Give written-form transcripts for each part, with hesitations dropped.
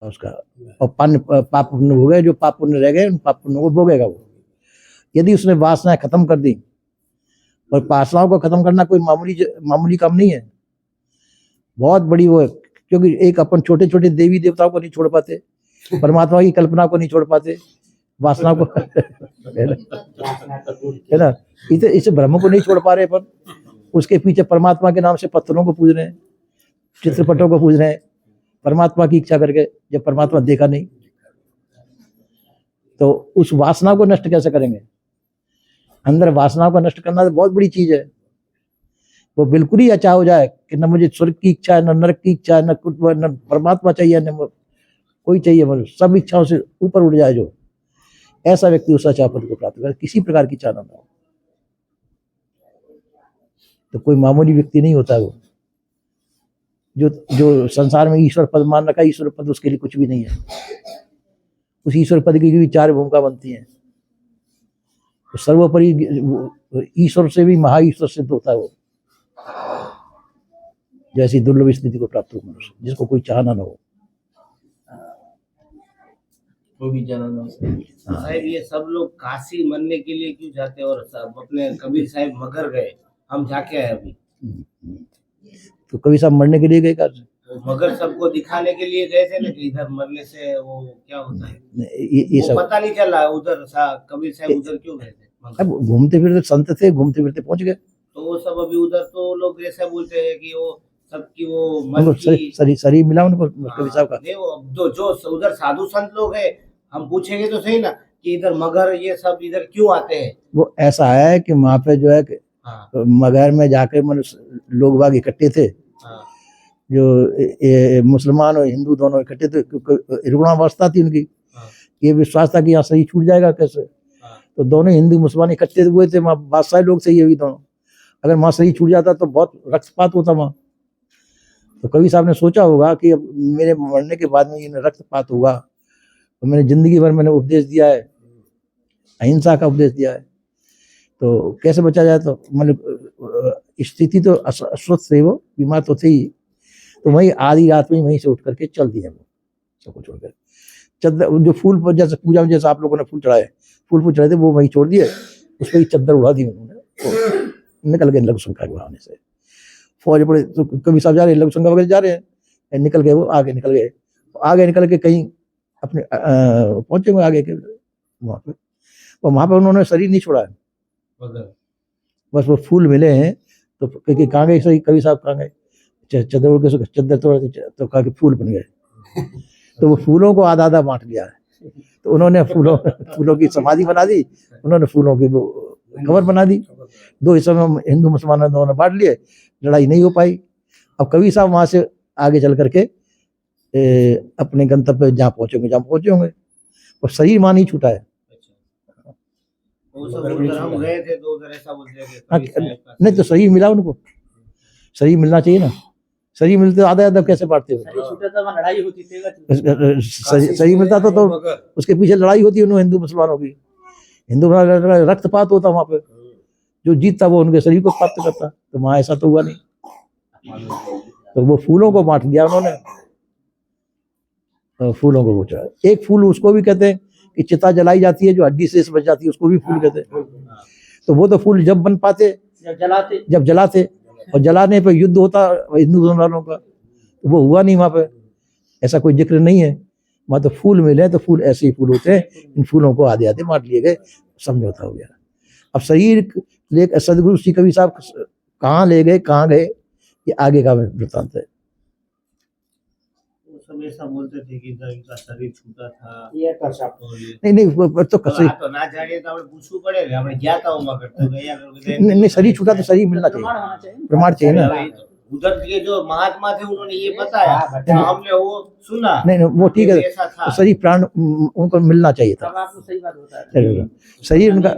उसका। और पाप पुण्य हो गए, जो पाप पुण्य रह गए उन पाप पुण्य को भोगेगा वो। यदि उसने वासनाएं खत्म कर दी, और वासनाओं को खत्म करना कोई मामूली काम नहीं है, बहुत बड़ी वो है। क्योंकि एक अपन छोटे छोटे देवी देवताओं को नहीं छोड़ पाते, परमात्मा की कल्पना को नहीं छोड़ पाते, वासना को है ना, इसे ब्रह्म को नहीं छोड़ पा रहे अपन, उसके पीछे परमात्मा के नाम से पत्थरों को पूज रहे हैं, चित्रपटों को पूज रहे हैं, परमात्मा की इच्छा करके, जब परमात्मा देखा नहीं। तो उस वासना को नष्ट कैसे करेंगे? अंदर वासना को नष्ट करना तो बहुत बड़ी चीज है। वो बिल्कुल ही अच्छा हो जाए कि न मुझे स्वर्ग की इच्छा है, न नरक की इच्छा है, न परमात्मा चाहिए, न कोई चाहिए, मतलब सब इच्छाओं से ऊपर उठ जाए, जो ऐसा व्यक्ति उस सच्चा पद को प्राप्त करे, किसी प्रकार की इच्छा न हो। तो कोई मामूली व्यक्ति नहीं होता वो, जो संसार में ईश्वर पद मान रखा है। ईश्वर पद उसके लिए कुछ भी नहीं है। उस ईश्वर पद की भी चार भूमिका बनती है। तो सर्वोपरि ईश्वर से भी महा ईश्वर सिद्ध होता है वो, जैसी दुर्लभ स्थिति को प्राप्त हो मनुष्य, जिसको कोई चाहना न हो, कोई भी जाना ना हो। साहब ये सब लोग काशी मरने के लिए क्यों जाते हैं, और सब अपने कबीर साहब मगर गए, हम जाके आए अभी। तो कबीर साहब मरने के लिए गए कार, मगर सबको दिखाने के लिए गए थे ना कि इधर मरने से वो क्या होता है, ये सब पता नहीं चला। उधर कबीर साहब उधर क्यों गए थे? अब घूमते फिरते संत थे, घूमते फिरते पहुंच गए। तो वो सब अभी उधर तो लोग ऐसा बोलते हैं कि वो सबकी वो मन की शरीर मिला उनको कबीर साहब का। नहीं, वो जो उधर साधु संत लोग हैं, हम पूछेंगे तो सही ना कि इधर मगर ये सब इधर क्यों आते हैं। वो ऐसा है कि वहां पे जो है मगर में जाकर मनुष्य लोग बाग इकट्ठे थे, जो मुसलमान और हिंदू दोनों इकट्ठे थे। रुग्णावस्था थी उनकी, ये विश्वास था कि यहाँ शरीर छूट जाएगा कैसे। तो दोनों हिंदू मुसलमान इकट्ठे हुए थे, वहाँ बादशाह लोग से ये दोनों, अगर वहाँ शरीर छूट जाता तो बहुत रक्तपात होता वहाँ। तो कवि साहब ने सोचा होगा कि अब मेरे मरने के बाद में ये रक्तपात होगा, तो मैंने जिंदगी भर मैंने उपदेश दिया है, अहिंसा का उपदेश दिया है, तो कैसे बचा जाए। तो मतलब स्थिति तो अस्वस्थ थे, वो बीमार तो थे ही। तो वही आधी रात में वहीं से उठ करके चल दिए वो, सबको छोड़कर। चद्दर जो फूल पर जैसे पूजा में जैसे आप लोगों ने फूल चढ़ाए थे, वो वहीं छोड़ दिए, उस पर चद्दर उड़ा दी उन्होंने, निकल गए लघुशंका के बहाने से। फौज पड़े तो कभी साहब जा रहे हैं, लघुशंका वगैरह जा रहे हैं, निकल गए वो, आगे निकल के कहीं अपने पहुंचे हुए आगे के वहां पे। और वहां पे उन्होंने शरीर नहीं छोड़ा है, बस वो फूल मिले हैं। तो कहाँ गए सही कवि साहब, कहाँ गए? चद्दर उड़ के चद्दर तोड़ तो कहा कि फूल बन गए। तो वो फूलों को आधा आधा बांट लिया है। तो उन्होंने फूलों की समाधि बना दी, उन्होंने फूलों की वो कवर बना दी। दो हिस्सों में हिंदू मुसलमानों दोनों बांट लिए, लड़ाई नहीं हो पाई। अब कवि साहब वहां से आगे चल करके अपने गंतव्य जहाँ पहुंचे होंगे, और शरीर वहां नहीं छूटा है। नहीं तो शरीर मिला उनको, शरीर मिलना चाहिए ना। शरीर मिलते आधा आधा कैसे बांटते हो? शरीर मिलता तो उसके पीछे लड़ाई होती है हिंदू मुसलमानों की। हिंदू रक्तपात होता वहां पे, जो जीतता वो उनके शरीर को प्राप्त करता। तो वहां ऐसा तो हुआ नहीं, तो वो फूलों को बांट दिया उन्होंने। फूलों को पूछा, एक फूल उसको भी कहते हैं कि चिता जलाई जाती है, जो हड्डी शेष बच जाती है, उसको भी फूल कहते हैं। तो वो तो फूल जब बन पाते जब जलाते, और जलाने पे युद्ध होता हिंदू मुसलमानों का, तो वो हुआ नहीं वहां पे, ऐसा कोई जिक्र नहीं है। वहां तो फूल मिले, तो फूल ऐसे ही फूल होते हैं, इन फूलों को आधे आधे बांट लिए गए, समझौता हो गया। अब शरीर ले सदगुरु श्री कवि साहब कहाँ ले गए, कहाँ गए, ये आगे का वृत्तांत है। सब ऐसा बोलते थे कि इनका शरीर छूटा था, ये नहीं तो कसरी तो ना जाने तो આપણે પૂછવું પડે ને, આપણે ગયા તા ઉમા કરતો ગયા नहीं, शरीर छूटा तो शरीर मिलना चाहिए, प्रमाण चाहिए ना। उधर के जो महात्मा थे उन्होंने ये बताया, तो हमने वो सुना। नहीं वो ठीक है, तो शरीर प्राण उनको मिलना चाहिए था। सही बात होता है, शरीर उनका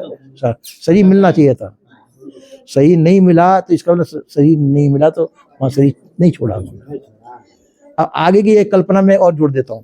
शरीर मिलना चाहिए था। शरीर नहीं मिला तो इसका मतलब शरीर नहीं मिला, तो वहाँ शरीर नहीं छोड़ा। अब आगे की एक कल्पना में और जोड़ देता हूँ।